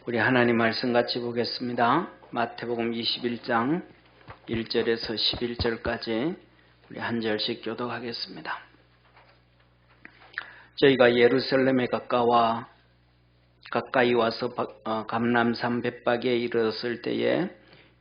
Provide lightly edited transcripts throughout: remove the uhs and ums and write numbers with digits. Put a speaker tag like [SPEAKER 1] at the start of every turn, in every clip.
[SPEAKER 1] 우리 하나님 말씀 같이 보겠습니다. 마태복음 21장 1절에서 11절까지 우리 한 절씩 교독하겠습니다. 저희가 예루살렘에 가까이 와서 감람산 벳박에 이르렀을 때에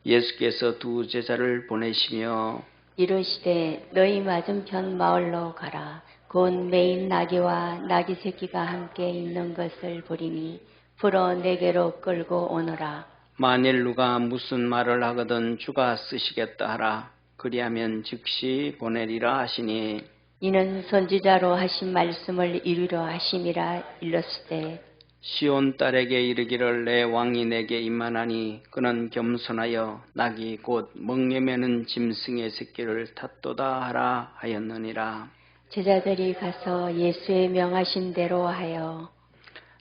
[SPEAKER 1] 예수께서 두 제자를 보내시며
[SPEAKER 2] 이르시되 너희 맞은편 마을로 가라. 곧 매인 나귀와 나귀 새끼가 함께 있는 것을 보리니 풀어 내게로 끌고 오너라.
[SPEAKER 1] 만일 누가 무슨 말을 하거든 주가 쓰시겠다 하라. 그리하면 즉시 보내리라 하시니
[SPEAKER 2] 이는 선지자로 하신 말씀을 이루려 하심이라. 일렀으되
[SPEAKER 1] 시온 딸에게 이르기를 내 왕이 내게 임하나니 그는 겸손하여 나귀 곧 멍에 매는 짐승의 새끼를 탔도다 하라 하였느니라.
[SPEAKER 2] 제자들이 가서 예수의 명하신 대로 하여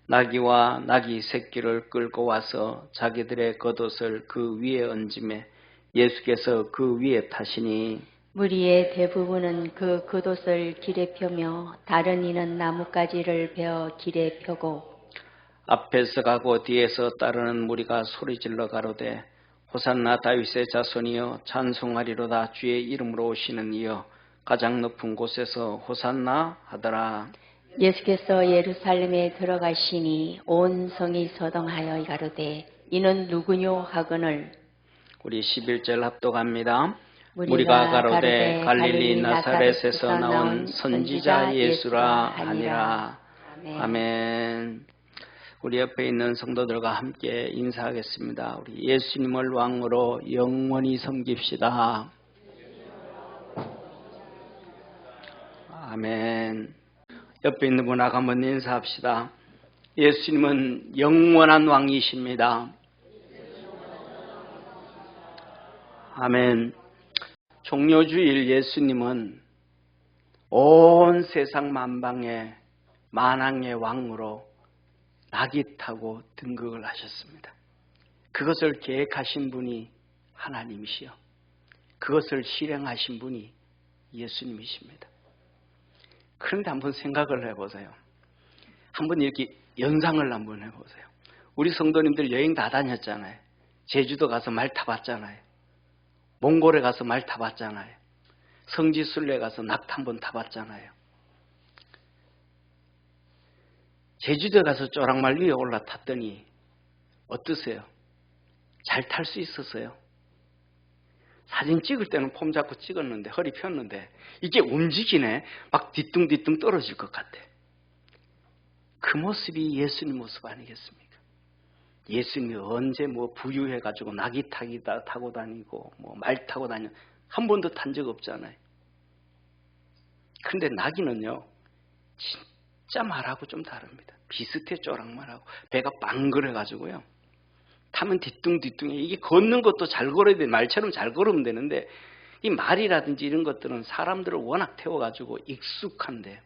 [SPEAKER 1] 나귀와 나귀 새끼를 끌고 와서 자기들의 겉옷을 그 위에 얹음에 예수께서 그 위에 타시니
[SPEAKER 2] 무리의 대부분은 그 겉옷을 길에 펴며 다른 이는 나뭇가지를 베어 길에 펴고
[SPEAKER 1] 앞에서 가고 뒤에서 따르는 무리가 소리질러 가로되 호산나 다윗의 자손이여 찬송하리로다 주의 이름으로 오시는 이여 가장 높은 곳에서 호산나 하더라.
[SPEAKER 2] 예수께서 예루살렘에 들어가시니 온 성이 서동하여 가로되 이는 누구뇨 하거늘
[SPEAKER 1] 우리 11절 합독합니다.
[SPEAKER 2] 무리가
[SPEAKER 1] 가로되 갈릴리 나사렛에서 나온 선지자 예수라 하니라. 아멘. 우리 옆에 있는 성도들과 함께 인사하겠습니다. 우리 예수님을 왕으로 영원히 섬깁시다. 아멘. 옆에 있는 분하고 한번 인사합시다. 예수님은 영원한 왕이십니다. 아멘. 종료주일 예수님은 온 세상 만방의 만왕의 왕으로 나귀 타고 등극을 하셨습니다. 그것을 계획하신 분이 하나님이시여 그것을 실행하신 분이 예수님이십니다. 그런데 한번 생각을 해보세요. 한번 이렇게 연상을 한번 해보세요. 우리 성도님들 여행 다 다녔잖아요. 제주도 가서 말 타봤잖아요. 몽골에 가서 말 타봤잖아요. 성지순례 가서 낙타 한번 타봤잖아요. 제주도에 가서 쪼랑말 위에 올라탔더니 어떠세요? 잘 탈 수 있었어요? 사진 찍을 때는 폼 잡고 찍었는데 허리 폈는데 이게 움직이네. 막 뒤뚱뒤뚱 떨어질 것 같아. 그 모습이 예수님 모습 아니겠습니까? 예수님이 언제 부유해가지고 나귀 타고 다니고 말 타고 다니고 한 번도 탄 적 없잖아요. 그런데 나귀는요 진짜 말하고 좀 다릅니다. 비슷해 쪼랑말하고 배가 빵그래가지고요. 타면 뒤뚱뒤뚱해. 이게 걷는 것도 잘 걸어야 돼. 말처럼 잘 걸으면 되는데 이 말이라든지 이런 것들은 사람들을 워낙 태워가지고 익숙한데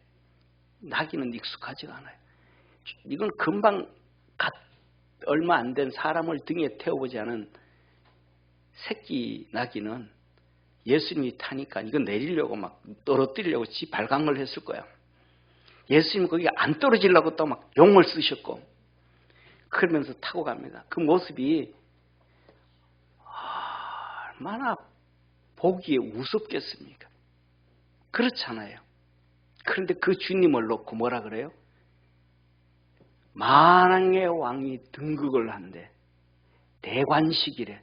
[SPEAKER 1] 나귀는 익숙하지가 않아요. 이건 금방 얼마 안 된 사람을 등에 태워보지 않은 새끼 나귀는 예수님이 타니까 이거 내리려고 막 떨어뜨리려고 지 발광을 했을 거야. 예수님 거기 안 떨어지려고 또 막 용을 쓰셨고 그러면서 타고 갑니다. 그 모습이 얼마나 보기에 우습겠습니까? 그렇잖아요. 그런데 그 주님을 놓고 뭐라 그래요? 만왕의 왕이 등극을 한대. 대관식이래.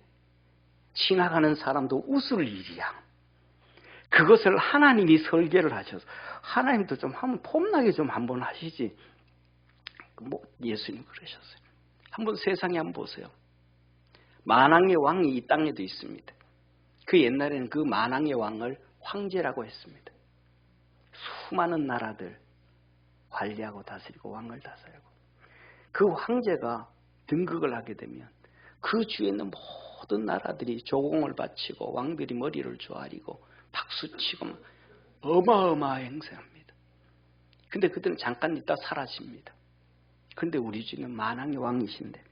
[SPEAKER 1] 지나가는 사람도 웃을 일이야. 그것을 하나님이 설계를 하셔서 하나님도 좀 한번 폼나게 좀 한번 하시지. 예수님 그러셨어요. 한번 세상에 한번 보세요. 만왕의 왕이 이 땅에도 있습니다. 그 옛날에는 그 만왕의 왕을 황제라고 했습니다. 수많은 나라들 관리하고 다스리고 왕을 다스리고 그 황제가 등극을 하게 되면 그 주에 있는 모든 나라들이 조공을 바치고 왕들이 머리를 조아리고 박수치고 어마어마한 행세합니다. 근데 그들은 잠깐 있다 사라집니다. 그런데 우리 주는 만왕의 왕이신데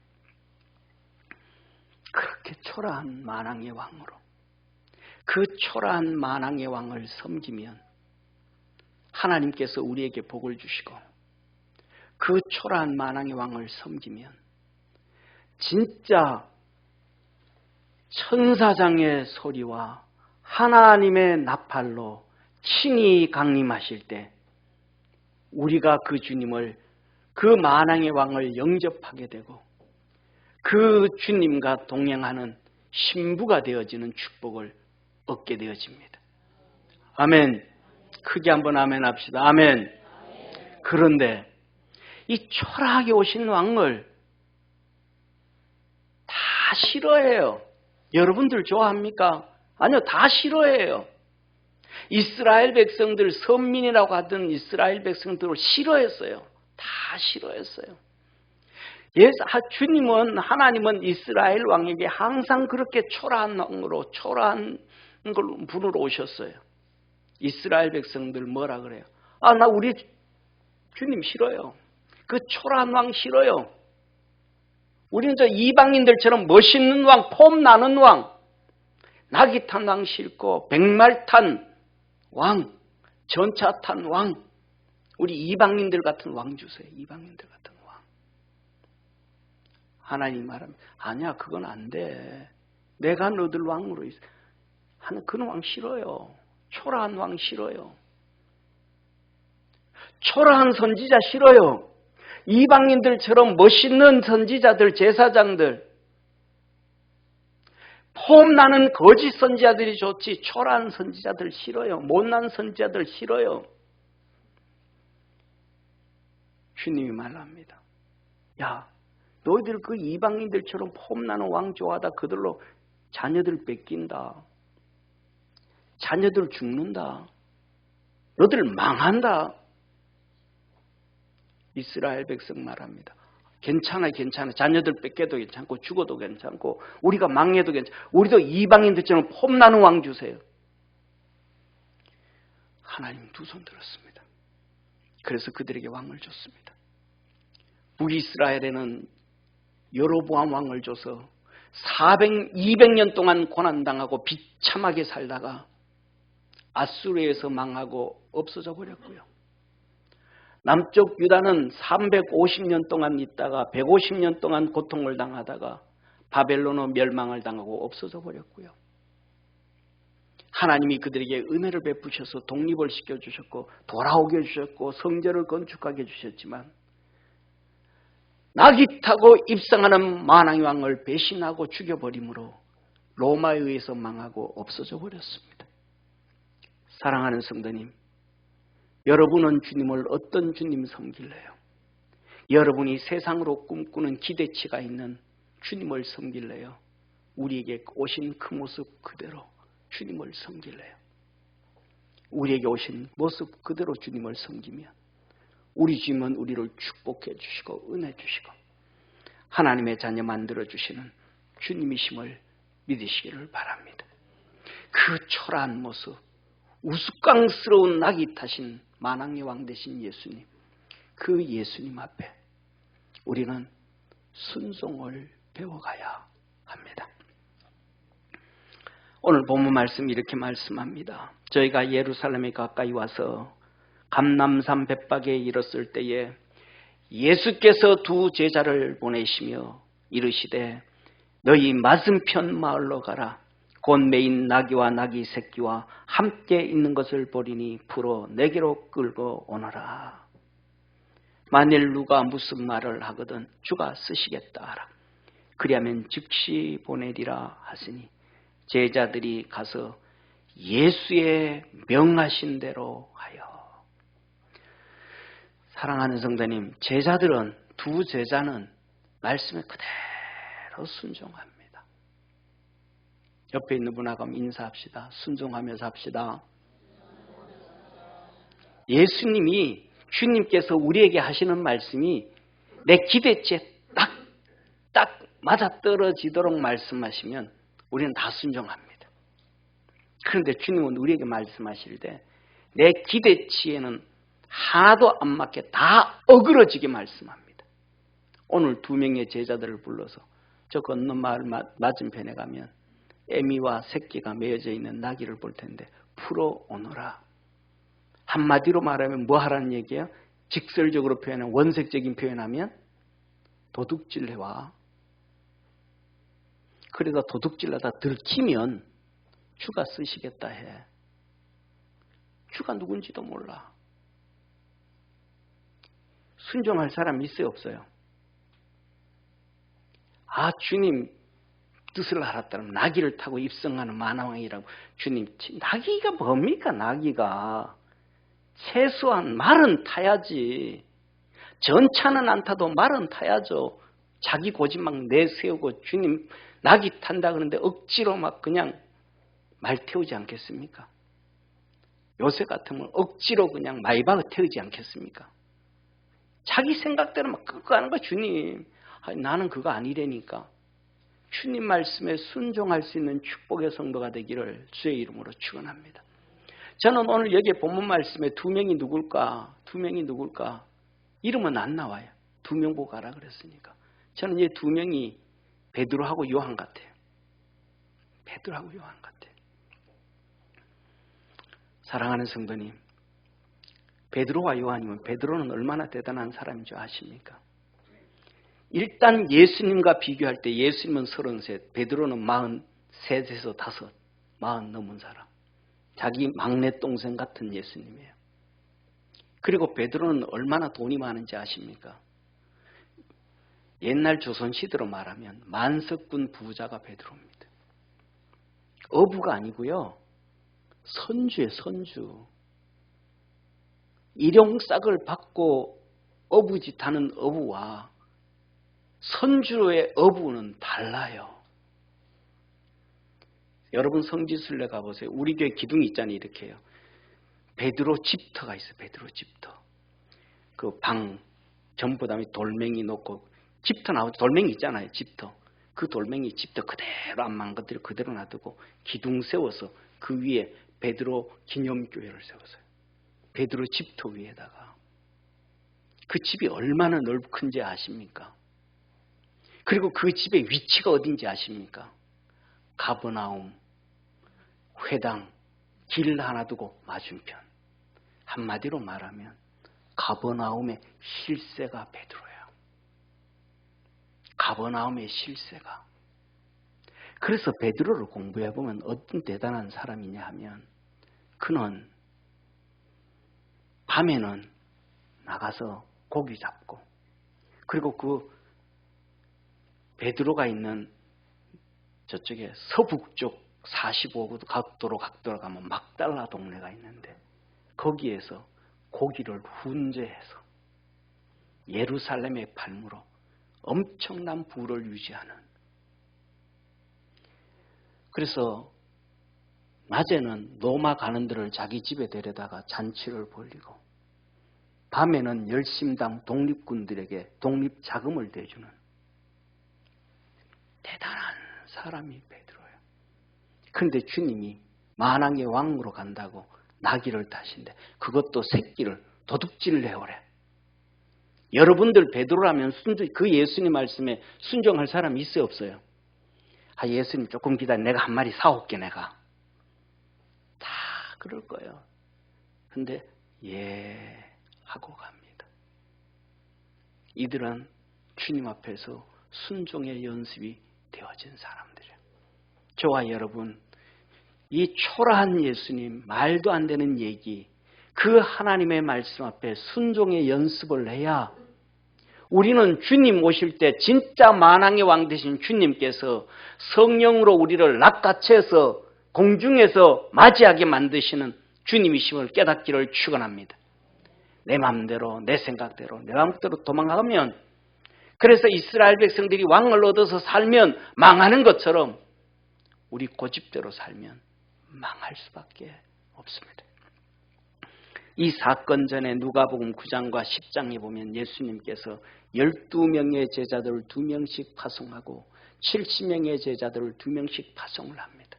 [SPEAKER 1] 그렇게 초라한 만왕의 왕으로 그 초라한 만왕의 왕을 섬기면 하나님께서 우리에게 복을 주시고 그 초라한 만왕의 왕을 섬기면 진짜 천사장의 소리와 하나님의 나팔로 친히 강림하실 때 우리가 그 주님을, 그 만왕의 왕을 영접하게 되고 그 주님과 동행하는 신부가 되어지는 축복을 얻게 되어집니다. 아멘. 크게 한번 아멘 합시다. 아멘. 그런데 이 초라하게 오신 왕을 다 싫어해요. 여러분들 좋아합니까? 아니요, 다 싫어해요. 이스라엘 백성들, 선민이라고 하던 이스라엘 백성들을 싫어했어요. 다 싫어했어요. 주님은, 하나님은 이스라엘 왕에게 항상 그렇게 초라한 왕으로, 초라한 분으로 오셨어요. 이스라엘 백성들 뭐라 그래요? 나 우리 주님 싫어요. 그 초라한 왕 싫어요. 우리는 저 이방인들처럼 멋있는 왕, 폼 나는 왕, 나귀 탄 왕 싫고 백말 탄 왕, 전차 탄 왕, 우리 이방인들 같은 왕 주세요. 이방인들 같은 왕. 하나님 말합니다. 아니야, 그건 안 돼. 내가 너들 왕으로 있어. 하는 그런 왕 싫어요. 초라한 왕 싫어요. 초라한 선지자 싫어요. 이방인들처럼 멋있는 선지자들, 제사장들, 폼나는 거짓 선지자들이 좋지 초라한 선지자들 싫어요. 못난 선지자들 싫어요. 주님이 말합니다. 야, 너희들 그 이방인들처럼 폼나는 왕 좋아하다 그들로 자녀들 뺏긴다. 자녀들 죽는다. 너희들 망한다. 이스라엘 백성 말합니다. 괜찮아. 자녀들 뺏겨도 괜찮고 죽어도 괜찮고 우리가 망해도 괜찮고 우리도 이방인들처럼 폼나는 왕 주세요. 하나님 두 손 들었습니다. 그래서 그들에게 왕을 줬습니다. 북이스라엘에는 여로보암 왕을 줘서 200년 동안 고난당하고 비참하게 살다가 아수르에서 망하고 없어져 버렸고요. 남쪽 유다는 350년 동안 있다가 150년 동안 고통을 당하다가 바벨론의 멸망을 당하고 없어져 버렸고요. 하나님이 그들에게 은혜를 베푸셔서 독립을 시켜주셨고 돌아오게 해주셨고 성전을 건축하게 해주셨지만 나귀 타고 입성하는 만왕의 왕을 배신하고 죽여버림으로 로마에 의해서 망하고 없어져 버렸습니다. 사랑하는 성도님, 여러분은 주님을 어떤 주님 섬길래요? 여러분이 세상으로 꿈꾸는 기대치가 있는 주님을 섬길래요? 우리에게 오신 그 모습 그대로 주님을 섬길래요? 우리에게 오신 모습 그대로 주님을 섬기면 우리 주님은 우리를 축복해 주시고 은혜 주시고 하나님의 자녀 만들어 주시는 주님이심을 믿으시기를 바랍니다. 그 초라한 모습, 우스꽝스러운 낙이 타신 만왕의 왕 되신 예수님, 그 예수님 앞에 우리는 순종을 배워가야 합니다. 오늘 본문 말씀 이렇게 말씀합니다. 저희가 예루살렘에 가까이 와서 감람산 벳박에 이르렀을 때에 예수께서 두 제자를 보내시며 이르시되 너희 맞은편 마을로 가라. 곧 메인 나귀와 나귀 새끼와 함께 있는 것을 보리니 풀어 내게로 끌고 오너라. 만일 누가 무슨 말을 하거든 주가 쓰시겠다 하라. 그리하면 즉시 보내리라 하시니 제자들이 가서 예수의 명하신 대로 하여. 사랑하는 성도님, 제자들은, 두 제자는 말씀에 그대로 순종합니다. 옆에 있는 분하고 인사합시다. 순종하면서 합시다. 예수님이, 주님께서 우리에게 하시는 말씀이 내 기대치에 딱 맞아떨어지도록 말씀하시면 우리는 다 순종합니다. 그런데 주님은 우리에게 말씀하실 때 내 기대치에는 하나도 안 맞게 다 어그러지게 말씀합니다. 오늘 2명의 제자들을 불러서 저 건너 마을 맞은편에 가면 애미와 새끼가 매어져 있는 나귀를 볼 텐데 풀어오너라. 한마디로 말하면 뭐 하라는 얘기예요? 직설적으로 표현하면, 원색적인 표현하면 도둑질해와. 그러다 도둑질하다 들키면 주가 쓰시겠다 해. 주가 누군지도 몰라. 순종할 사람 있어요, 없어요? 아, 주님 뜻을 알았다면 나귀를 타고 입성하는 만왕이라고. 주님, 나귀가 뭡니까, 나귀가? 최소한 말은 타야지. 전차는 안 타도 말은 타야죠. 자기 고집 막 내세우고 주님 나귀 탄다 그러는데 억지로 막 그냥 말 태우지 않겠습니까? 요새 같으면 억지로 그냥 마이바흐 태우지 않겠습니까? 자기 생각대로 막 끌고 가는 거. 주님, 아니, 나는 그거 아니라니까. 주님 말씀에 순종할 수 있는 축복의 성도가 되기를 주의 이름으로 축원합니다. 저는 오늘 여기에 본문 말씀에 2명이 누굴까? 2명이 누굴까? 이름은 안 나와요. 2명 보고 가라 그랬으니까. 저는 이 2명이 베드로하고 요한 같아요. 베드로하고 요한 같아요. 사랑하는 성도님, 베드로와 요한이면 베드로는 얼마나 대단한 사람인 줄 아십니까? 일단 예수님과 비교할 때 예수님은 33, 베드로는 43에서 5, 40 넘은 사람. 자기 막내 동생 같은 예수님이에요. 그리고 베드로는 얼마나 돈이 많은지 아십니까? 옛날 조선시대로 말하면 만석군 부자가 베드로입니다. 어부가 아니고요. 선주예요, 선주. 일용싹을 받고 어부짓하는 어부와 선주의 어부는 달라요. 여러분 성지순례 가보세요. 우리 교회 기둥이 있잖아요. 이렇게 해요. 베드로 집터가 있어요. 베드로 집터. 그 방 전부 다 돌멩이 놓고 집터 나오죠. 돌멩이 있잖아요. 집터. 그 돌멩이 집터 그대로 안 망가뜨리고 그대로 놔두고 기둥 세워서 그 위에 베드로 기념교회를 세웠어요. 베드로 집터 위에다가. 그 집이 얼마나 넓은지 아십니까? 그리고 그 집의 위치가 어딘지 아십니까? 가버나움, 회당, 길 하나 두고 맞은편. 한마디로 말하면 가버나움의 실세가 베드로예요. 가버나움의 실세가. 그래서 베드로를 공부해보면 어떤 대단한 사람이냐 하면 그는 밤에는 나가서 고기 잡고 그리고 그 베드로가 있는 저쪽에 서북쪽 45도 각도로 가면 막달라 동네가 있는데 거기에서 고기를 훈제해서 예루살렘의 발무로 엄청난 부를 유지하는. 그래서 낮에는 로마 가는 데를 자기 집에 데려다가 잔치를 벌이고 밤에는 열심당 독립군들에게 독립자금을 대주는 대단한 사람이 베드로예요. 그런데 주님이 만왕의 왕으로 간다고 나귀를 타신대. 그것도 새끼를 도둑질을 해오래. 여러분들 베드로라면 그 예수님 말씀에 순종할 사람이 있어요, 없어요? 아, 예수님 조금 기다려. 내가 한 마리 사올게, 내가. 다 그럴 거예요. 근데 예 하고 갑니다. 이들은 주님 앞에서 순종의 연습이 되어진 사람들이에요. 저와 여러분, 이 초라한 예수님, 말도 안 되는 얘기, 그 하나님의 말씀 앞에 순종의 연습을 해야 우리는 주님 오실 때 진짜 만왕의 왕 되신 주님께서 성령으로 우리를 낚아채서 공중에서 맞이하게 만드시는 주님이심을 깨닫기를 축원합니다. 내 마음대로, 내 생각대로, 내 마음대로 도망가면, 그래서 이스라엘 백성들이 왕을 얻어서 살면 망하는 것처럼 우리 고집대로 살면 망할 수밖에 없습니다. 이 사건 전에 누가복음 9장과 10장에 보면 예수님께서 12명의 제자들을 2명씩 파송하고 70명의 제자들을 2명씩 파송을 합니다.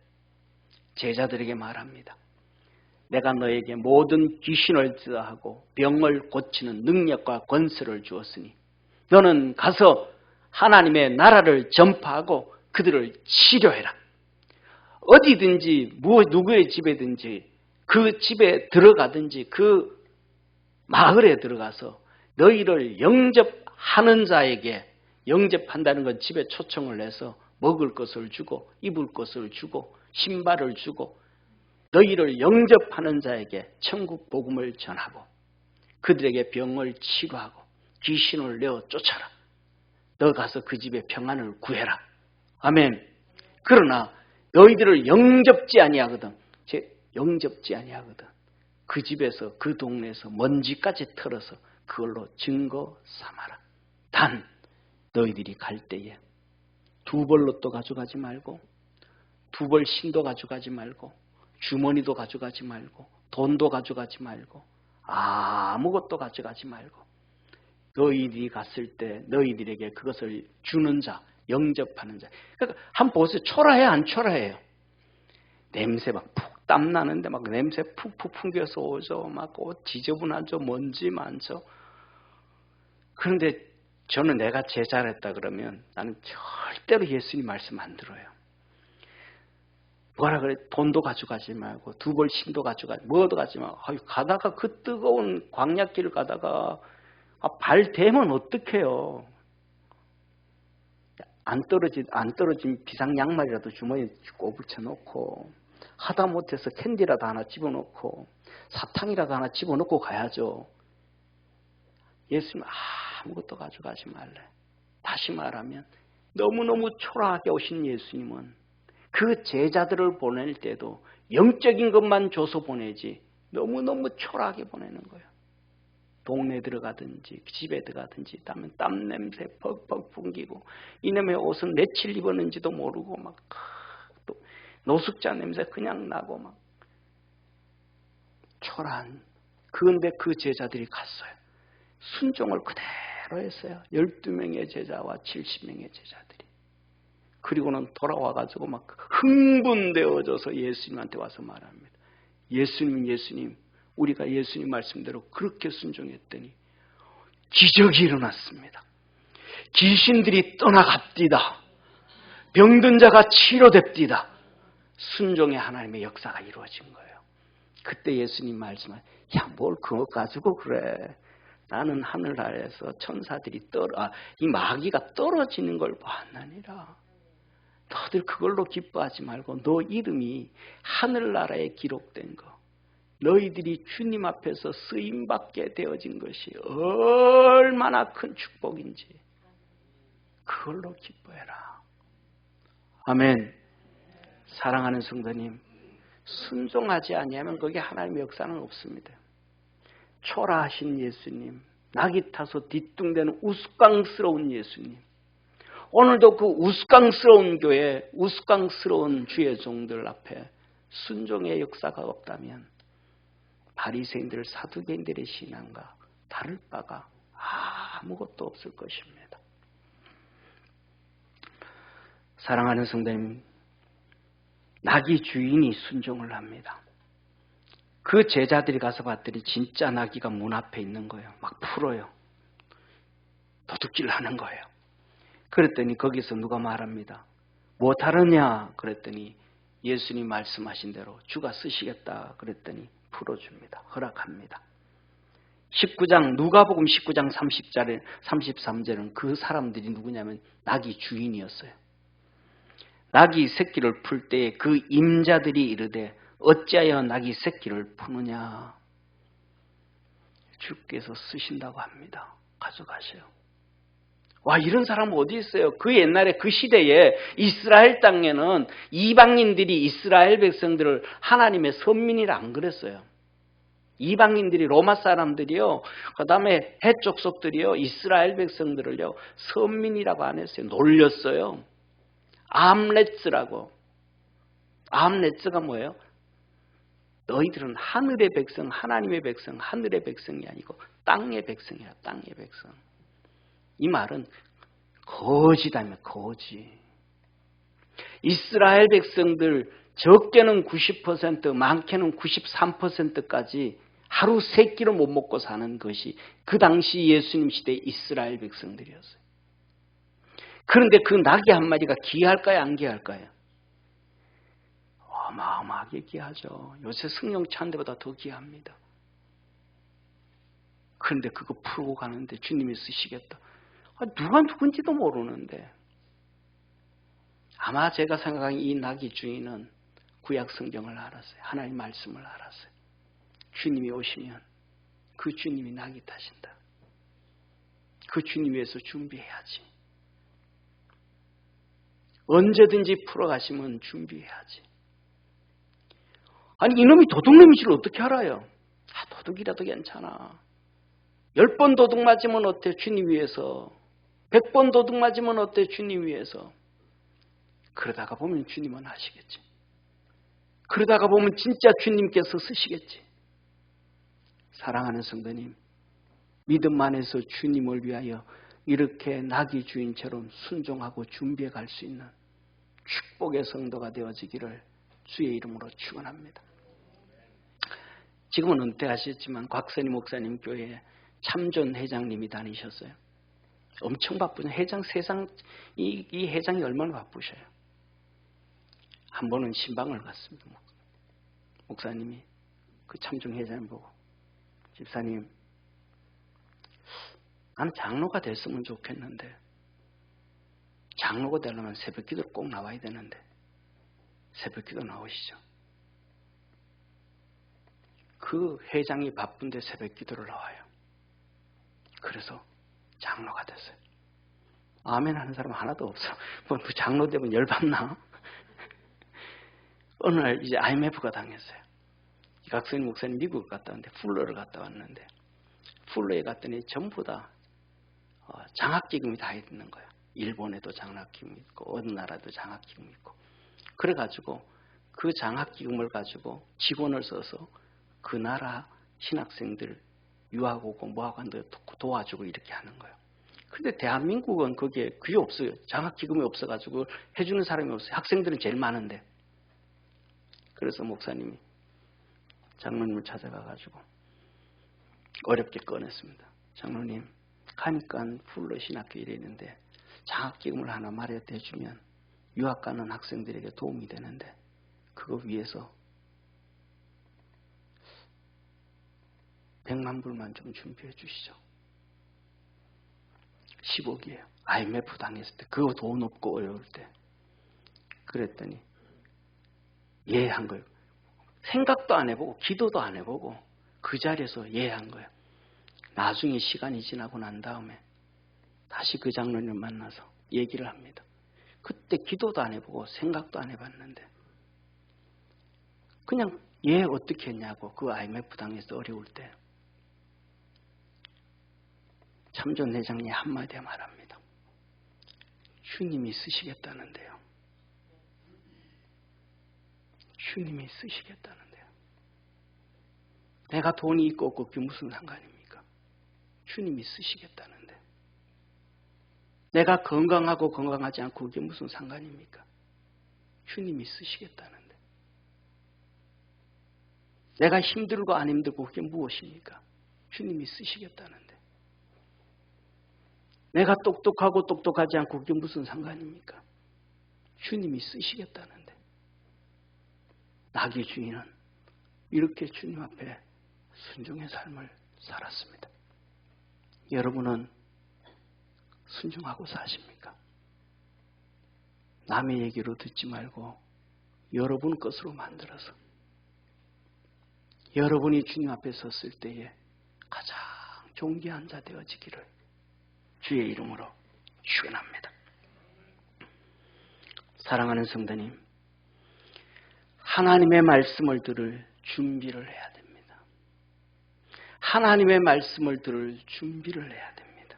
[SPEAKER 1] 제자들에게 말합니다. 내가 너에게 모든 귀신을 제어하고 병을 고치는 능력과 권세를 주었으니 너는 가서 하나님의 나라를 전파하고 그들을 치료해라. 어디든지 누구의 집에든지 그 집에 들어가든지 그 마을에 들어가서 너희를 영접하는 자에게, 영접한다는 건 집에 초청을 해서 먹을 것을 주고 입을 것을 주고 신발을 주고 너희를 영접하는 자에게 천국 복음을 전하고 그들에게 병을 치료하고 귀신을 내어 쫓아라. 너 가서 그 집에 평안을 구해라. 아멘. 그러나 너희들을 영접지 아니하거든. 영접지 아니하거든. 그 집에서 그 동네에서 먼지까지 털어서 그걸로 증거 삼아라. 단 너희들이 갈 때에 두 벌 로또 가져가지 말고 두 벌 신도 가져가지 말고 주머니도 가져가지 말고 돈도 가져가지 말고 아무것도 가져가지 말고 너희들이 갔을 때 너희들에게 그것을 주는 자, 영접하는 자. 그러니까 한번 보세요. 초라해 안 초라해요? 냄새 막 푹 땀나는데 막 냄새 푹푹 풍겨서 오죠. 막 옷 지저분하죠. 먼지 많죠. 그런데 저는 내가 제자랬다 그러면 나는 절대로 예수님 말씀 안 들어요. 뭐라 그래? 돈도 가져가지 말고 두 벌 신도 가져가지 뭐도 가지 말고 가다가 그 뜨거운 광야길을 가다가 발 대면 어떡해요? 안 떨어진 비상 양말이라도 주머니에 꼽붙여 놓고 하다못해서 캔디라도 하나 집어넣고 사탕이라도 하나 집어넣고 가야죠. 예수님 아무것도 가져가지 말래. 다시 말하면 너무너무 초라하게 오신 예수님은 그 제자들을 보낼 때도 영적인 것만 줘서 보내지 너무너무 초라하게 보내는 거예요. 동네 들어가든지 집에 들어가든지 땀 냄새 퍽퍽 풍기고 이놈의 옷은 며칠 입었는지도 모르고 막 또 노숙자 냄새 그냥 나고 막 초라한. 그런데 그 제자들이 갔어요. 순종을 그대로 했어요. 12명의 제자와 70명의 제자들이. 그리고는 돌아와가지고 막 흥분되어져서 예수님한테 와서 말합니다. 예수님, 우리가 예수님 말씀대로 그렇게 순종했더니 기적이 일어났습니다. 귀신들이 떠나갑디다. 병든 자가 치료됩디다. 순종의 하나님의 역사가 이루어진 거예요. 그때 예수님 말씀하신 뭘 그거 가지고 그래. 나는 하늘나라에서 천사들이 이 마귀가 떨어지는 걸 봤느니라. 너희들 그걸로 기뻐하지 말고 너 이름이 하늘나라에 기록된 거. 너희들이 주님 앞에서 쓰임받게 되어진 것이 얼마나 큰 축복인지 그걸로 기뻐해라. 아멘. 사랑하는 성도님, 순종하지 아니하면 거기에 하나님의 역사는 없습니다. 초라하신 예수님, 낙이 타서 뒤뚱대는 우스꽝스러운 예수님, 오늘도 그 우스꽝스러운 교회, 우스꽝스러운 주의 종들 앞에 순종의 역사가 없다면 바리새인들, 사두개인들의 신앙과 다를 바가 아무것도 없을 것입니다. 사랑하는 성도님, 나귀 주인이 순종을 합니다. 그 제자들이 가서 봤더니 진짜 나귀가 문 앞에 있는 거예요. 막 풀어요. 도둑질 하는 거예요. 그랬더니 거기서 누가 말합니다. 뭐 다르냐? 그랬더니 예수님 말씀하신 대로 주가 쓰시겠다. 그랬더니 풀어줍니다. 허락합니다. 19장 누가복음 19장 33절은 그 사람들이 누구냐면 나귀 주인이었어요. 나귀 새끼를 풀 때에 그 임자들이 이르되 어찌하여 나귀 새끼를 푸느냐. 주께서 쓰신다고 합니다. 가져가세요. 와, 이런 사람은 어디 있어요? 그 옛날에 그 시대에 이스라엘 땅에는 이방인들이 이스라엘 백성들을 하나님의 선민이라 안 그랬어요. 이방인들이 로마 사람들이요. 그 다음에 해족속들이요. 이스라엘 백성들을요. 선민이라고 안 했어요. 놀렸어요. 암렛스라고. 암렛스가 뭐예요? 너희들은 하늘의 백성, 하나님의 백성, 하늘의 백성이 아니고 땅의 백성이야. 땅의 백성. 이 말은 거지다며 거지. 이스라엘 백성들 적게는 90%, 많게는 93%까지 하루 3끼를 못 먹고 사는 것이 그 당시 예수님 시대의 이스라엘 백성들이었어요. 그런데 그 나귀 한 마리가 귀할까요? 안 귀할까요? 어마어마하게 귀하죠. 요새 승용차 한 대보다 더 귀합니다. 그런데 그거 풀고 가는데 주님이 쓰시겠다. 누가 누군지도 모르는데 아마 제가 생각하는 이 나귀 주인은 구약 성경을 알았어요. 하나님 말씀을 알았어요. 주님이 오시면 그 주님이 나귀 타신다. 그 주님 위해서 준비해야지. 언제든지 풀어가시면 준비해야지. 아니 이놈이 도둑놈인 줄 어떻게 알아요? 도둑이라도 괜찮아. 10번 도둑 맞으면 어때? 주님 위해서. 100번 도둑 맞으면 어때? 주님 위해서. 그러다가 보면 주님은 하시겠지. 그러다가 보면 진짜 주님께서 쓰시겠지. 사랑하는 성도님, 믿음 안에서 주님을 위하여 이렇게 나귀 주인처럼 순종하고 준비해 갈 수 있는 축복의 성도가 되어지기를 주의 이름으로 축원합니다. 지금은 은퇴하셨지만 곽선희 목사님 교회에 참전 회장님이 다니셨어요. 엄청 바쁘죠. 이 회장이 얼마나 바쁘셔요. 한 번은 신방을 갔습니다. 목사님이 그 참전 회장님 보고, 집사님, 나는 장로가 됐으면 좋겠는데, 장로가 되려면 새벽 기도를 꼭 나와야 되는데, 새벽 기도 나오시죠. 그 회장이 바쁜데 새벽 기도를 나와요. 그래서 장로가 됐어요. 아멘 하는 사람 하나도 없어. 뭐 장로 되면 열받나? 어느 날 이제 IMF가 당했어요. 이각선이 목사님 미국을 갔다 왔는데, 풀러를 갔다 왔는데, 풀러에 갔더니 전부 다 장학기금이 다 있는 거예요. 일본에도 장학기금이 있고 어느 나라도 장학기금이 있고. 그래가지고 그 장학기금을 가지고 직원을 써서 그 나라 신학생들 유학 오고 뭐하고 하는데 도와주고 이렇게 하는 거예요. 근데 대한민국은 거기에 그게 없어요. 장학기금이 없어가지고 해주는 사람이 없어요. 학생들은 제일 많은데. 그래서 목사님이 장로님을 찾아가가지고 어렵게 꺼냈습니다. 장로님, 가니까 풀러 신학교 이랬는데 장학기금을 하나 마련해 주면 유학 가는 학생들에게 도움이 되는데 그거 위해서 100만 불만 좀 준비해 주시죠. 10억이에요. IMF 당했을 때 그거 돈 없고 어려울 때. 그랬더니 예 한 거예요. 생각도 안 해보고 기도도 안 해보고 그 자리에서 예 한 거예요. 나중에 시간이 지나고 난 다음에 다시 그 장로님을 만나서 얘기를 합니다. 그때 기도도 안 해보고 생각도 안 해봤는데 그냥 예 어떻게 했냐고 그 IMF 당해서 어려울 때 참전 회장이 한마디 말합니다. 주님이 쓰시겠다는데요. 주님이 쓰시겠다는데요. 내가 돈이 있고 없고 그게 무슨 상관입니까? 주님이 쓰시겠다는데. 내가 건강하고 건강하지 않고 그게 무슨 상관입니까? 주님이 쓰시겠다는데. 내가 힘들고 안 힘들고 그게 무엇입니까? 주님이 쓰시겠다는데. 내가 똑똑하고 똑똑하지 않고 그게 무슨 상관입니까? 주님이 쓰시겠다는데. 나귀 주인은 이렇게 주님 앞에 순종의 삶을 살았습니다. 여러분은 순종하고 사십니까? 남의 얘기로 듣지 말고 여러분 것으로 만들어서 여러분이 주님 앞에 섰을 때에 가장 존귀한 자 되어지기를 주의 이름으로 축원합니다. 사랑하는 성도님, 하나님의 말씀을 들을 준비를 해야 됩니다. 하나님의 말씀을 들을 준비를 해야 됩니다.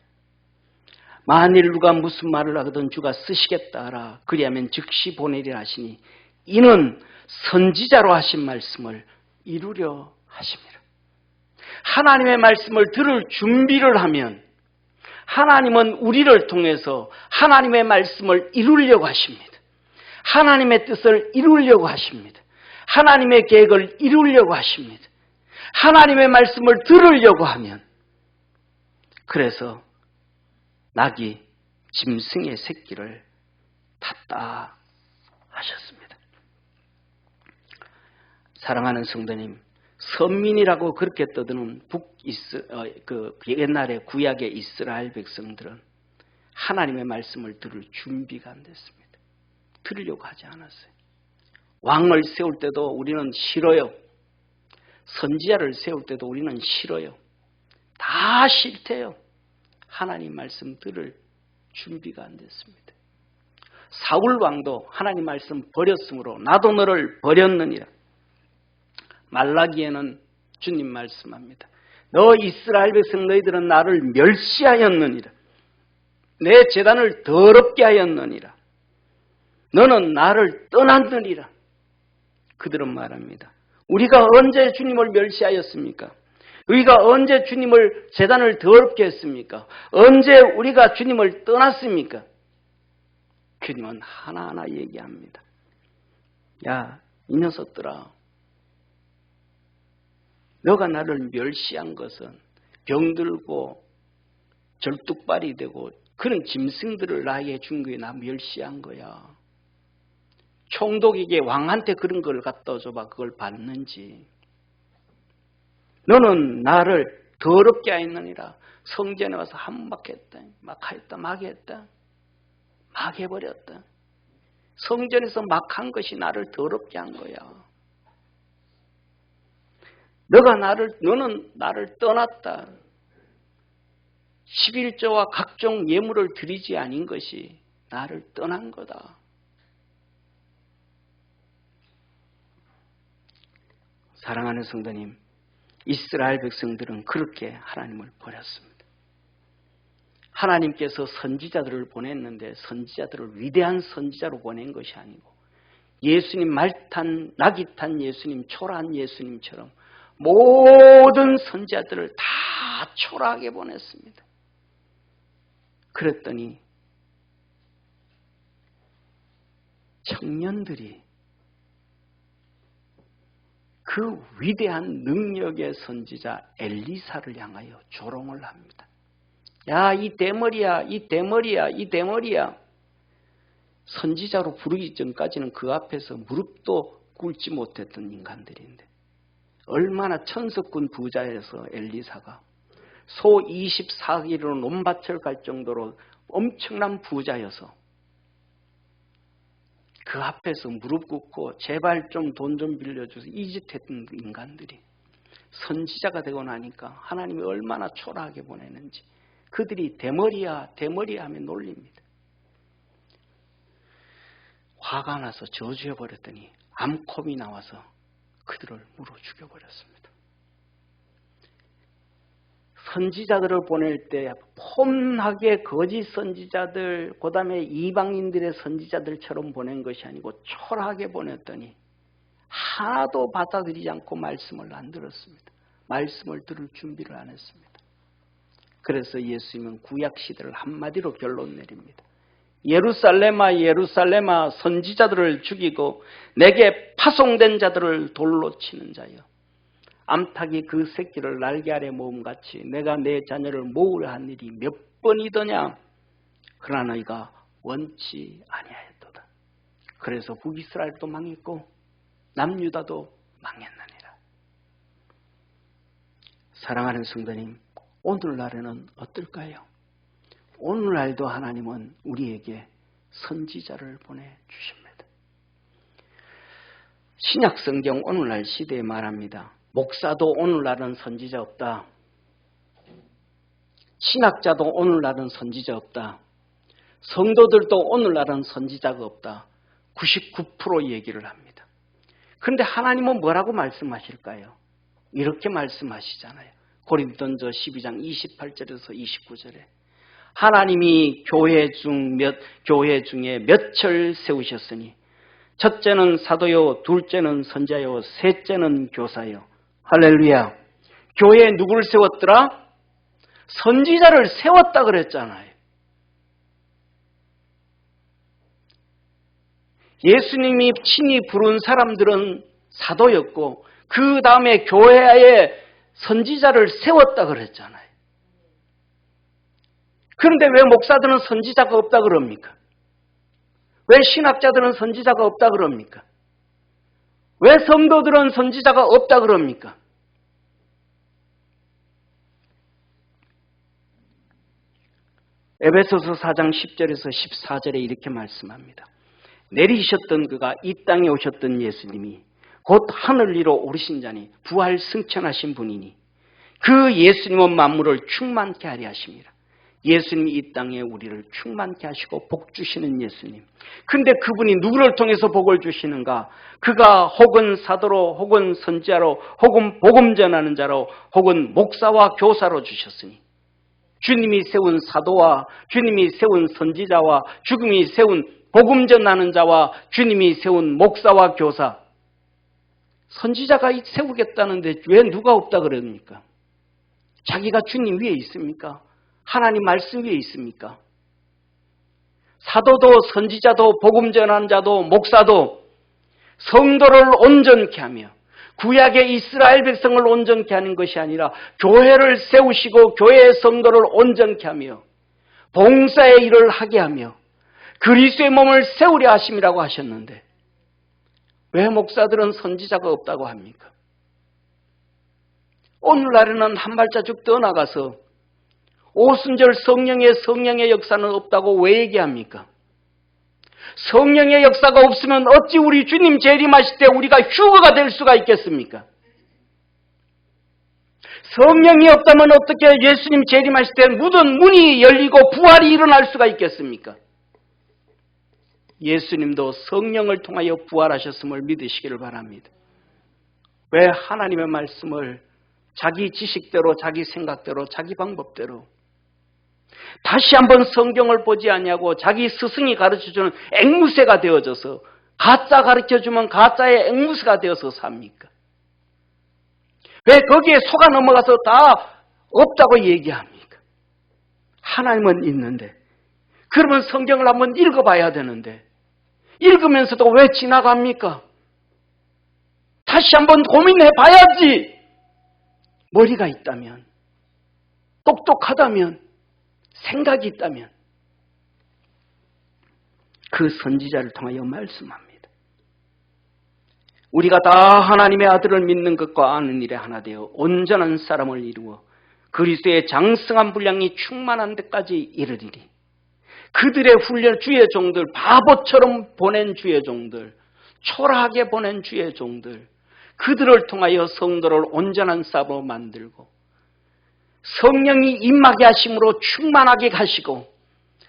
[SPEAKER 1] 만일 누가 무슨 말을 하거든 주가 쓰시겠다 하라. 그리하면 즉시 보내리라 하시니 이는 선지자로 하신 말씀을 이루려 하십니다. 하나님의 말씀을 들을 준비를 하면 하나님은 우리를 통해서 하나님의 말씀을 이루려고 하십니다. 하나님의 뜻을 이루려고 하십니다. 하나님의 계획을 이루려고 하십니다. 하나님의 말씀을 들으려고 하면 그래서 낙이 짐승의 새끼를 탔다 하셨습니다. 사랑하는 성도님, 선민이라고 그렇게 떠드는 옛날에 구약의 이스라엘 백성들은 하나님의 말씀을 들을 준비가 안 됐습니다. 들으려고 하지 않았어요. 왕을 세울 때도 우리는 싫어요. 선지자를 세울 때도 우리는 싫어요. 다 싫대요. 하나님 말씀 들을 준비가 안 됐습니다. 사울 왕도 하나님 말씀 버렸으므로 나도 너를 버렸느니라. 말라기에는 주님 말씀합니다. 너 이스라엘 백성 너희들은 나를 멸시하였느니라. 내 제단을 더럽게 하였느니라. 너는 나를 떠났느니라. 그들은 말합니다. 우리가 언제 주님을 멸시하였습니까? 우리가 언제 주님을 제단을 더럽게 했습니까? 언제 우리가 주님을 떠났습니까? 주님은 하나하나 얘기합니다. 야, 이 녀석들아, 너가 나를 멸시한 것은 병들고 절뚝발이 되고 그런 짐승들을 나에게 준 거에 나 멸시한 거야. 총독에게 왕한테 그런 걸 갖다 줘봐. 그걸 받는지. 너는 나를 더럽게 하였느니라. 성전에 와서 한박했다. 막 했다. 막 해버렸다. 성전에서 막 한 것이 나를 더럽게 한 거야. 너는 나를 떠났다. 11조와 각종 예물을 드리지 아닌 것이 나를 떠난 거다. 사랑하는 성도님, 이스라엘 백성들은 그렇게 하나님을 버렸습니다. 하나님께서 선지자들을 보냈는데 선지자들을 위대한 선지자로 보낸 것이 아니고 예수님 말탄, 낙이 탄 예수님, 초라한 예수님처럼 모든 선지자들을 다 초라하게 보냈습니다. 그랬더니 청년들이 그 위대한 능력의 선지자 엘리사를 향하여 조롱을 합니다. 야, 이 대머리야, 이 대머리야, 이 대머리야. 선지자로 부르기 전까지는 그 앞에서 무릎도 꿇지 못했던 인간들인데 얼마나 천석군 부자여서 엘리사가 소 24기로 논밭을 갈 정도로 엄청난 부자여서 그 앞에서 무릎 꿇고 제발 좀 돈 좀 빌려줘서 이짓했던 인간들이 선지자가 되고 나니까 하나님이 얼마나 초라하게 보내는지 그들이 대머리야 대머리야 하며 놀립니다. 화가 나서 저주해버렸더니 암콤이 나와서 그들을 물어 죽여버렸습니다. 선지자들을 보낼 때 폼하게 거짓 선지자들, 그 다음에 이방인들의 선지자들처럼 보낸 것이 아니고 초라하게 보냈더니 하나도 받아들이지 않고 말씀을 안 들었습니다. 말씀을 들을 준비를 안 했습니다. 그래서 예수님은 구약시대를 한마디로 결론 내립니다. 예루살렘아 예루살렘아 선지자들을 죽이고 내게 파송된 자들을 돌로 치는 자여, 암탉이 그 새끼를 날개 아래 모음같이 내가 내 자녀를 모으려 한 일이 몇 번이더냐. 그러나 너희가 원치 아니하였도다. 그래서 북이스라엘도 망했고 남유다도 망했느니라. 사랑하는 성도님, 오늘날에는 어떨까요? 오늘날도 하나님은 우리에게 선지자를 보내주십니다. 신약성경 오늘날 시대에 말합니다. 목사도 오늘날은 선지자 없다. 신학자도 오늘날은 선지자 없다. 성도들도 오늘날은 선지자가 없다. 99% 얘기를 합니다. 그런데 하나님은 뭐라고 말씀하실까요? 이렇게 말씀하시잖아요. 고린도전서 12장 28절에서 29절에 하나님이 교회 중에 몇을 세우셨으니 첫째는 사도요, 둘째는 선자요, 셋째는 교사요. 할렐루야. 교회에 누구를 세웠더라? 선지자를 세웠다 그랬잖아요. 예수님이 친히 부른 사람들은 사도였고 그 다음에 교회에 선지자를 세웠다 그랬잖아요. 그런데 왜 목사들은 선지자가 없다 그럽니까? 왜 신학자들은 선지자가 없다 그럽니까? 왜 성도들은 선지자가 없다 그럽니까? 에베소서 4장 10절에서 14절에 이렇게 말씀합니다. 내리셨던 그가 이 땅에 오셨던 예수님이 곧 하늘 위로 오르신 자니 부활 승천하신 분이니 그 예수님은 만물을 충만케 하려 하십니다. 예수님이 이 땅에 우리를 충만케 하시고 복 주시는 예수님. 근데 그분이 누구를 통해서 복을 주시는가? 그가 혹은 사도로 혹은 선지자로 혹은 복음 전하는 자로 혹은 목사와 교사로 주셨으니 주님이 세운 사도와 주님이 세운 선지자와 주님이 세운 복음 전하는 자와 주님이 세운 목사와 교사. 선지자가 세우겠다는데 왜 누가 없다 그럽니까? 자기가 주님 위에 있습니까? 하나님 말씀 위에 있습니까? 사도도 선지자도 복음 전하는 자도 목사도 성도를 온전케 하며 구약의 이스라엘 백성을 온전케 하는 것이 아니라 교회를 세우시고 교회의 성도를 온전케 하며 봉사의 일을 하게 하며 그리스도의 몸을 세우려 하심이라고 하셨는데 왜 목사들은 선지자가 없다고 합니까? 오늘날에는 한 발자국 더 나가서 오순절 성령의 역사는 없다고 왜 얘기합니까? 성령의 역사가 없으면 어찌 우리 주님 재림하실 때 우리가 휴거가 될 수가 있겠습니까? 성령이 없다면 어떻게 예수님 재림하실 때 모든 문이 열리고 부활이 일어날 수가 있겠습니까? 예수님도 성령을 통하여 부활하셨음을 믿으시기를 바랍니다. 왜 하나님의 말씀을 자기 지식대로 자기 생각대로 자기 방법대로 다시 한번 성경을 보지 않냐고 자기 스승이 가르쳐주는 앵무새가 되어져서 가짜 가르쳐주면 가짜의 앵무새가 되어서 삽니까? 왜 거기에 속아 넘어가서 다 없다고 얘기합니까? 하나님은 있는데 그러면 성경을 한번 읽어봐야 되는데 읽으면서도 왜 지나갑니까? 다시 한번 고민해 봐야지. 머리가 있다면 똑똑하다면 생각이 있다면 그 선지자를 통하여 말씀합니다. 우리가 다 하나님의 아들을 믿는 것과 아는 일에 하나 되어 온전한 사람을 이루어 그리스도의 장성한 분량이 충만한 데까지 이르리니 그들의 훈련 주의 종들 바보처럼 보낸 주의 종들 초라하게 보낸 주의 종들 그들을 통하여 성도를 온전한 사람으로 만들고 성령이 임하게 하심으로 충만하게 하시고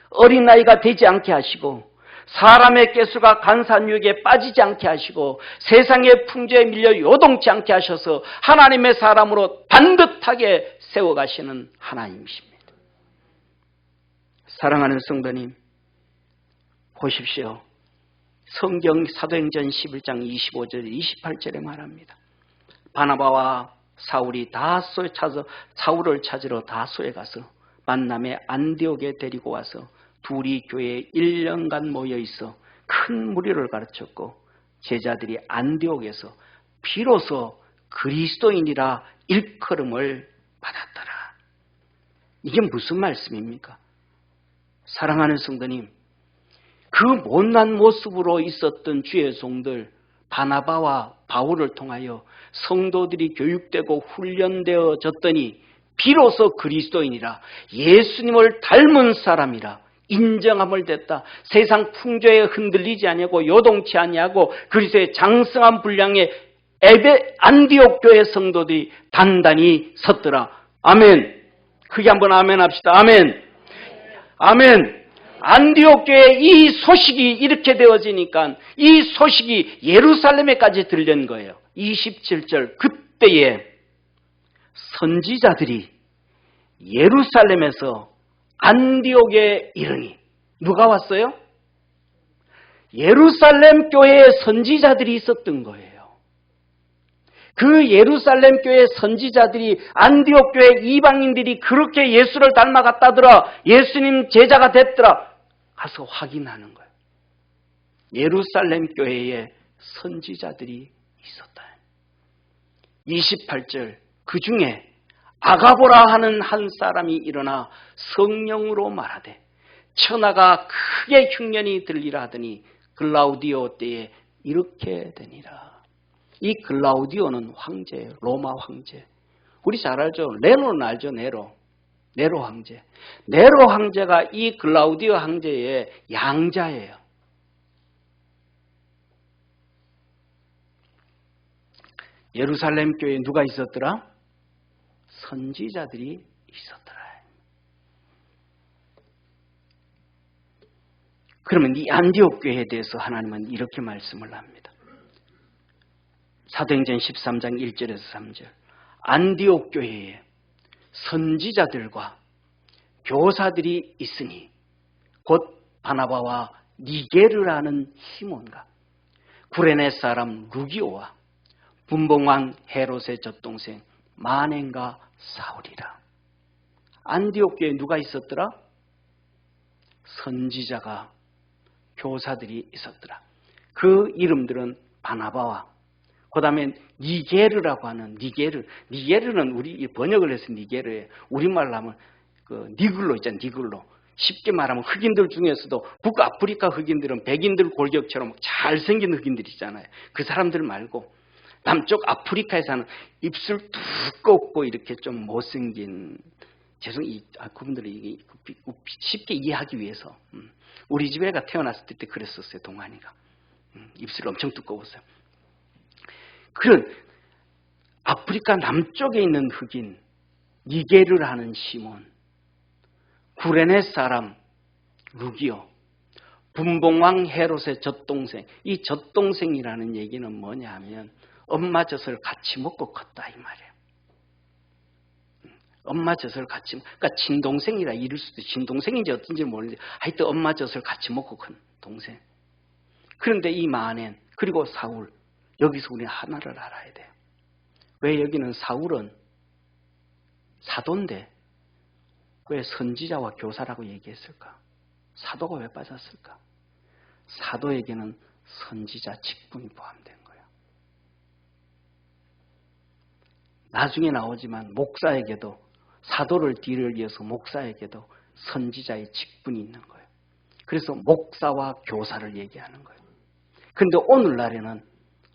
[SPEAKER 1] 어린아이가 되지 않게 하시고 사람의 꾀수가 간사한 유혹에 빠지지 않게 하시고 세상의 풍조에 밀려 요동치 않게 하셔서 하나님의 사람으로 반듯하게 세워가시는 하나님이십니다. 사랑하는 성도님, 보십시오. 성경 사도행전 11장 25절 28절에 말합니다. 바나바와 사울이 사울을 찾으러 다소에 가서 만남에 안디옥에 데리고 와서 둘이 교회에 1년간 모여 있어 큰 무리를 가르쳤고 제자들이 안디옥에서 비로소 그리스도인이라 일컬음을 받았더라. 이게 무슨 말씀입니까? 사랑하는 성도님, 그 못난 모습으로 있었던 주의 종들 바나바와 바울을 통하여 성도들이 교육되고 훈련되어졌더니 비로소 그리스도인이라 예수님을 닮은 사람이라 인정함을 됐다. 세상 풍조에 흔들리지 아니하고 요동치 아니하고 그리스도의 장성한 분량의 안디옥 교회 성도들이 단단히 섰더라. 아멘. 크게 한번 아멘 합시다. 아멘. 아멘. 안디옥 교회에 이 소식이 이렇게 되어지니까 이 소식이 예루살렘에까지 들린 거예요. 27절 그때에 선지자들이 예루살렘에서 안디옥에 이르니 누가 왔어요? 예루살렘 교회에 선지자들이 있었던 거예요. 그 예루살렘 교회 선지자들이 안디옥 교회 이방인들이 그렇게 예수를 닮아갔다더라. 예수님 제자가 됐더라. 가서 확인하는 거예요. 예루살렘 교회에 선지자들이 있었다. 28절 그 중에 아가보라 하는 한 사람이 일어나 성령으로 말하되 천하가 크게 흉년이 들리라 하더니 글라우디오 때에 이렇게 되니라. 이 글라우디오는 황제예요. 로마 황제. 우리 잘 알죠? 네로는 알죠? 네로 황제. 네로 황제가 이 글라우디오 황제의 양자예요. 예루살렘 교회에 누가 있었더라? 선지자들이 있었더라. 그러면 이 안디옥 교회에 대해서 하나님은 이렇게 말씀을 합니다. 사도행전 13장 1절에서 3절. 안디옥 교회에 선지자들과 교사들이 있으니 곧 바나바와 니게르라는 시몬과 구레네 사람 루기오와 분봉왕 헤롯의 젖동생 마넨과 사울이라. 안디옥 교회에 누가 있었더라? 선지자가 교사들이 있었더라. 그 이름들은 바나바와 그 다음에 니게르라고 하는 니게르는 우리 번역을 해서 니게르예요. 우리말로 하면 그 니글로 있잖아요. 니글로. 쉽게 말하면 흑인들 중에서도 북아프리카 흑인들은 백인들 골격처럼 잘생긴 흑인들 있잖아요. 그 사람들 말고 남쪽 아프리카에 사는 입술 두껍고 이렇게 좀 못생긴 그분들이 쉽게 이해하기 위해서 우리 집 애가 태어났을 때 그랬었어요. 동안이가 입술이 엄청 두꺼웠어요. 그런 아프리카 남쪽에 있는 흑인 니게르를 하는 시몬, 구레네 사람 루기오, 분봉왕 헤롯의 젖동생. 이 젖동생이라는 얘기는 뭐냐 하면 엄마 젖을 같이 먹고 컸다 이 말이에요. 엄마 젖을 같이, 그러니까 친동생이라 이럴 수도, 친동생인지 어떤지 모르는데 하여튼 엄마 젖을 같이 먹고 큰 동생. 그런데 이 마넨 그리고 사울, 여기서 우리는 하나를 알아야 돼요. 왜 여기는 사울은 사도인데 왜 선지자와 교사라고 얘기했을까? 사도가 왜 빠졌을까? 사도에게는 선지자 직분이 포함된 거예요. 나중에 나오지만 목사에게도, 사도를 뒤를 이어서 목사에게도 선지자의 직분이 있는 거예요. 그래서 목사와 교사를 얘기하는 거예요. 그런데 오늘날에는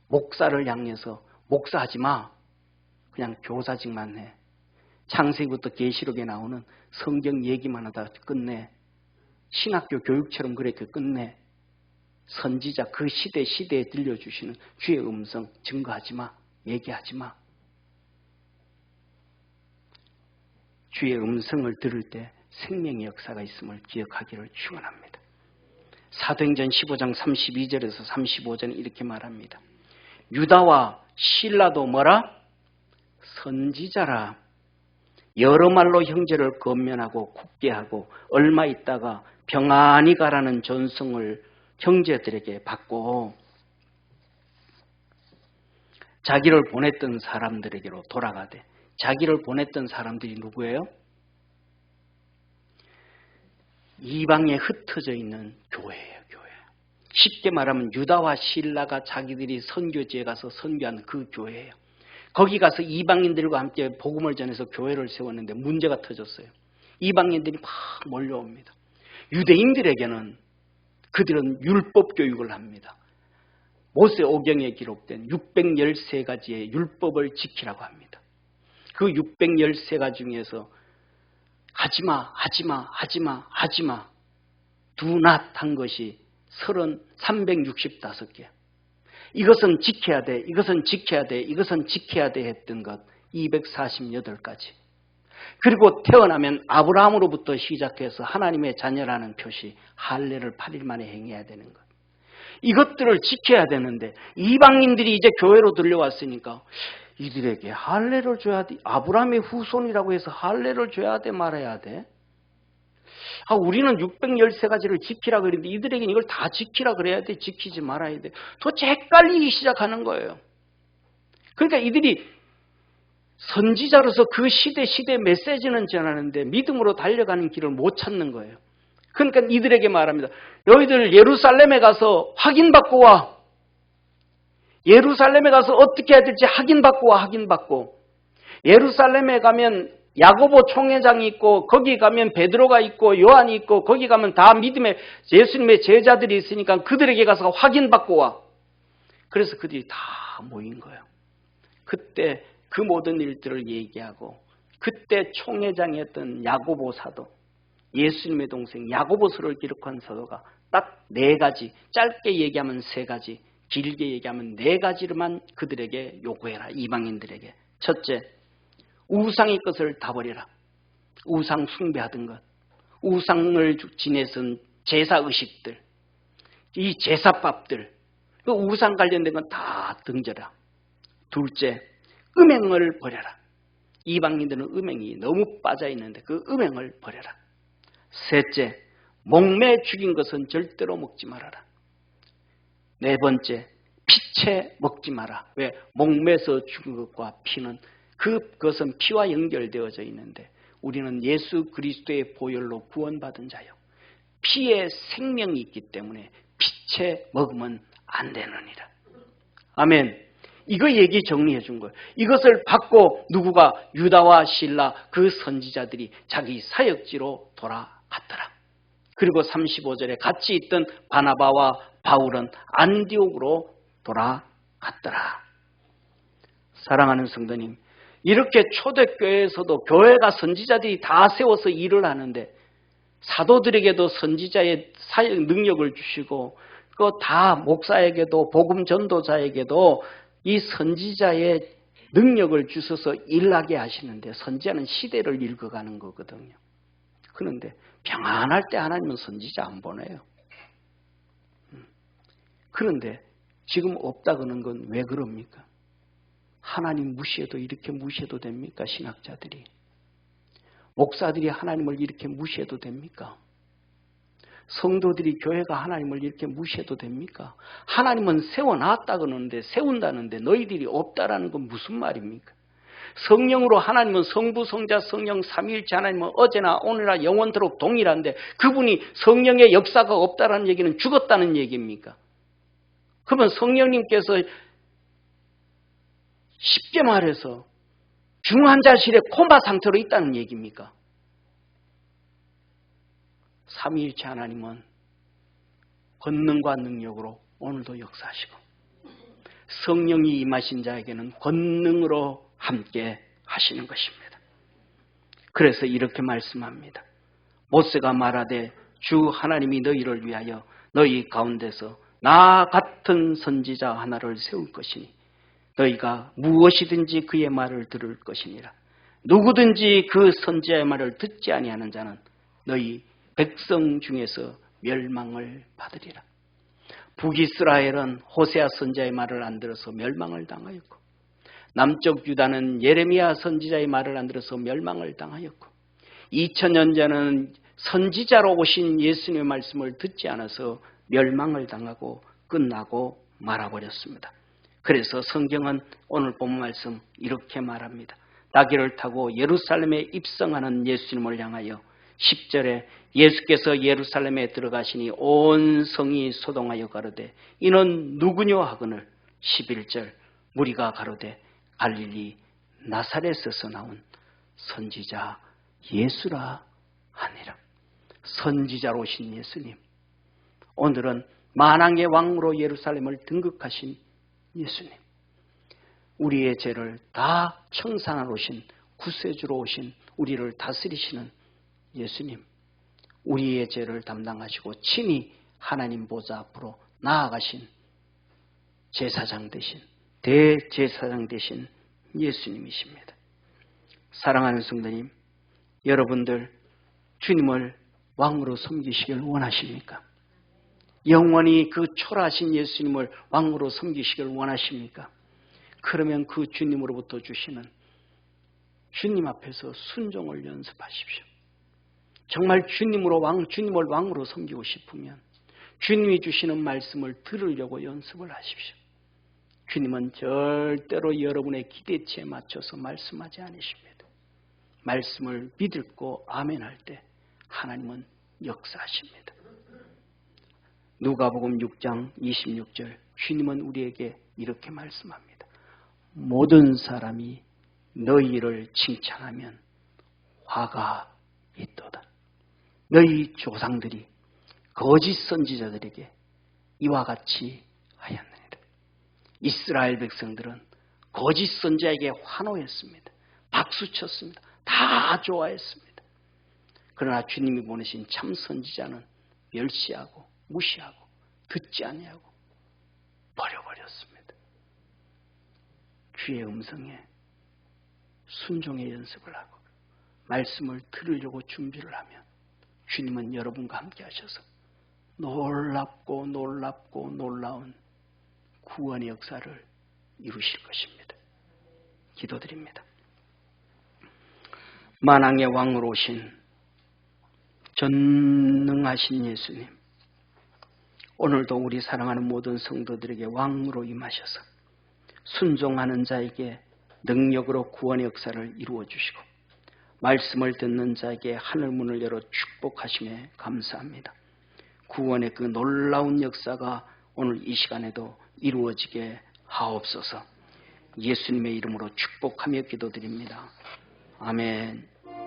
[SPEAKER 1] 목사를 향해서 목사하지 마. 그냥 교사직만 해. 창세기부터 계시록에 나오는 성경 얘기만 하다 끝내. 신학교 교육처럼 그렇게 끝내. 선지자 그 시대에 들려주시는 주의 음성 증거하지 마. 얘기하지 마. 주의 음성을 들을 때 생명의 역사가 있음을 기억하기를 축원합니다. 사도행전 15장 32절에서 35절은 이렇게 말합니다. 유다와 실라도 뭐라? 선지자라. 여러 말로 형제를 건면하고 굳게 하고 얼마 있다가 평안히 가라는 전성을 형제들에게 받고 자기를 보냈던 사람들에게로 돌아가되, 자기를 보냈던 사람들이 누구예요? 이방에 흩어져 있는 교회예요. 교회. 쉽게 말하면 유다와 실라가 자기들이 선교지에 가서 선교하는 그 교회예요. 거기 가서 이방인들과 함께 복음을 전해서 교회를 세웠는데 문제가 터졌어요. 이방인들이 막 몰려옵니다. 유대인들에게는 그들은 율법 교육을 합니다. 모세오경에 기록된 613가지의 율법을 지키라고 합니다. 그 613가지 중에서 하지마, 하지마, 하지마, 하지마, do not 한 것이 365개. 이것은 지켜야 돼, 이것은 지켜야 돼, 이것은 지켜야 돼 했던 것 248가지. 그리고 태어나면 아브라함으로부터 시작해서 하나님의 자녀라는 표시, 할례를 8일 만에 행해야 되는 것. 이것들을 지켜야 되는데 이방인들이 이제 교회로 들려왔으니까 이들에게 할례를 줘야 돼. 아브라함의 후손이라고 해서 할례를 줘야 돼, 말아야 돼? 우리는 613가지를 지키라 그랬는데 이들에게는 이걸 다 지키라 그래야 돼, 지키지 말아야 돼. 도대체 헷갈리기 시작하는 거예요. 그러니까 이들이 선지자로서 그 시대 메시지는 전하는데 믿음으로 달려가는 길을 못 찾는 거예요. 그러니까 이들에게 말합니다. 너희들 예루살렘에 가서 확인받고 와. 예루살렘에 가서 어떻게 해야 될지 확인받고 와. 확인받고. 예루살렘에 가면 야고보 총회장이 있고, 거기 가면 베드로가 있고 요한이 있고, 거기 가면 다 믿음의 예수님의 제자들이 있으니까 그들에게 가서 확인받고 와. 그래서 그들이 다 모인 거예요. 그때 그 모든 일들을 얘기하고, 그때 총회장이었던 야고보 사도, 예수님의 동생 야고보서를 기록한 사도가 딱 4가지, 짧게 얘기하면 3가지 길게 얘기하면 4가지로만 그들에게 요구해라. 이방인들에게. 첫째, 우상의 것을 다 버려라. 우상 숭배하던 것, 우상을 지내선 제사의식들, 이 제사밥들, 그 우상 관련된 건 다 등져라. 둘째, 음행을 버려라. 이방인들은 음행이 너무 빠져있는데 그 음행을 버려라. 셋째, 목매 죽인 것은 절대로 먹지 말아라. 네 번째, 피채 먹지 마라. 왜? 목매서 죽은 것과 피는 그것은 피와 연결되어져 있는데 우리는 예수 그리스도의 보혈로 구원받은 자요. 피에 생명이 있기 때문에 피채 먹으면 안 되느니라. 아멘. 이거 얘기 정리해 준 거예요. 이것을 받고 누구가 유다와 실라 그 선지자들이 자기 사역지로 돌아갔더라. 그리고 35절에 같이 있던 바나바와 바울은 안디옥으로 돌아갔더라. 사랑하는 성도님, 이렇게 초대교회에서도 교회가 선지자들이 다 세워서 일을 하는데 사도들에게도 선지자의 사역 능력을 주시고 그 다 목사에게도 복음 전도자에게도 이 선지자의 능력을 주셔서 일하게 하시는데 선지자는 시대를 읽어가는 거거든요. 그런데 평안할 때 하나님은 선지자 안 보내요. 그런데 지금 없다 그러는 건 왜 그럽니까? 하나님 무시해도 이렇게 무시해도 됩니까? 신학자들이. 목사들이 하나님을 이렇게 무시해도 됩니까? 성도들이 교회가 하나님을 이렇게 무시해도 됩니까? 하나님은 세워놨다 그러는데 세운다는데 너희들이 없다라는 건 무슨 말입니까? 성령으로 하나님은 성부, 성자, 성령, 삼위일체 하나님은 어제나 오늘나 영원토록 동일한데 그분이 성령의 역사가 없다라는 얘기는 죽었다는 얘기입니까? 그러면 성령님께서 쉽게 말해서 중환자실에 코마 상태로 있다는 얘기입니까? 삼위일체 하나님은 권능과 능력으로 오늘도 역사하시고 성령이 임하신 자에게는 권능으로 함께 하시는 것입니다. 그래서 이렇게 말씀합니다. 모세가 말하되 주 하나님이 너희를 위하여 너희 가운데서 나 같은 선지자 하나를 세울 것이니 너희가 무엇이든지 그의 말을 들을 것이니라. 누구든지 그 선지자의 말을 듣지 아니하는 자는 너희 백성 중에서 멸망을 받으리라. 북이스라엘은 호세아 선지자의 말을 안 들어서 멸망을 당하였고 남쪽 유다는 예레미야 선지자의 말을 안 들어서 멸망을 당하였고 2000년 전에는 선지자로 오신 예수님의 말씀을 듣지 않아서 멸망을 당하고 끝나고 말아버렸습니다. 그래서 성경은 오늘 본 말씀 이렇게 말합니다. 나귀를 타고 예루살렘에 입성하는 예수님을 향하여 10절에 예수께서 예루살렘에 들어가시니 온 성이 소동하여 가로되 이는 누구뇨 하거늘 11절 무리가 가로되 갈릴리 나사렛에서 나온 선지자 예수라 하니라. 선지자로 오신 예수님, 오늘은 만왕의 왕으로 예루살렘을 등극하신 예수님, 우리의 죄를 다 청산하러 오신 구세주로 오신 우리를 다스리시는 예수님, 우리의 죄를 담당하시고 친히 하나님 보좌 앞으로 나아가신 제사장 되신 대제사장 되신 예수님이십니다. 사랑하는 성도님, 여러분들 주님을 왕으로 섬기시길 원하십니까? 영원히 그 초라하신 예수님을 왕으로 섬기시길 원하십니까? 그러면 그 주님으로부터 주시는 주님 앞에서 순종을 연습하십시오. 정말 주님을 왕으로 섬기고 싶으면 주님이 주시는 말씀을 들으려고 연습을 하십시오. 주님은 절대로 여러분의 기대치에 맞춰서 말씀하지 않으십니다. 말씀을 믿고 아멘할 때 하나님은 역사하십니다. 누가복음 6장 26절 주님은 우리에게 이렇게 말씀합니다. 모든 사람이 너희를 칭찬하면 화가 있도다. 너희 조상들이 거짓 선지자들에게 이와 같이 하였느니라. 이스라엘 백성들은 거짓 선지자에게 환호했습니다. 박수쳤습니다. 다 좋아했습니다. 그러나 주님이 보내신 참 선지자는 멸시하고 무시하고 듣지 아니하고 버려버렸습니다. 버렸습니다. 주의 음성에 순종의 연습을 하고 말씀을 들으려고 준비를 하면 주님은 여러분과 함께 하셔서 놀랍고 놀랍고 놀라운 구원의 역사를 이루실 것입니다. 기도드립니다. 만왕의 왕으로 오신 전능하신 예수님, 오늘도 우리 사랑하는 모든 성도들에게 왕으로 임하셔서 순종하는 자에게 능력으로 구원의 역사를 이루어 주시고 말씀을 듣는 자에게 하늘문을 열어 축복하심에 감사합니다. 구원의 그 놀라운 역사가 오늘 이 시간에도 이루어지게 하옵소서. 예수님의 이름으로 축복하며 기도드립니다. 아멘.